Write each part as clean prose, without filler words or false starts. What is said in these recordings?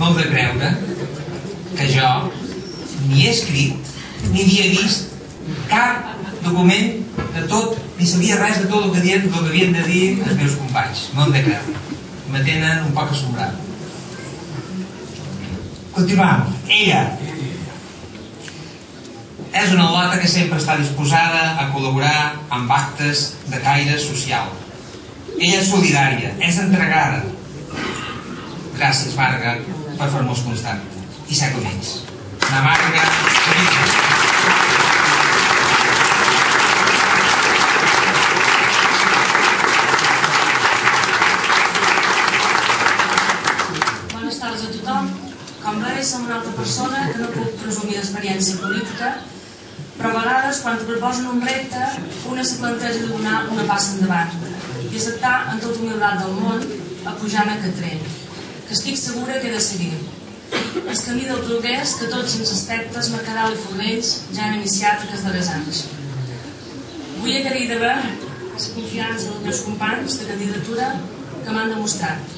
no heu de creure que jo ni he escrit ni havia vist cap document de tot, ni sabia res de tot el que havien de dir els meus companys. No hem de creure. Me tenen un poc assombrat. Continuam. Ella és una lota que sempre està disposada a col·laborar amb actes de caire social. Ella és solidària, és entregada. Gràcies, Marga, per fer-nos constant. I ser com ells. La Marga... Bones tardes a tothom. Com veig, som una altra persona que no puc presumir d'experiència política, però a vegades, quan te proposen un repte, una se planteja de donar una passa endavant i acceptar amb tota humilitat del món a pujar en aquest tren, que estic segura que he de seguir. El camí del progrés que tots sense aspectes Mercadal i Fornells ja han iniciat aquests darrers anys. Vull agrair de veure la confiança dels meus companys de candidatura que m'han demostrat.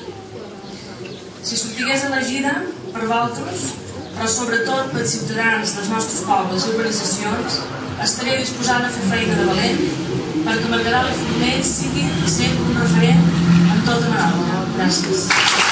Si sortigués elegida per vosaltres, però sobretot pels ciutadans dels nostres pobles i organitzacions, estaré disposada a fer feina de valent perquè Mercadal i Fornells sigui sempre un referent en tota Manalba. Gràcies.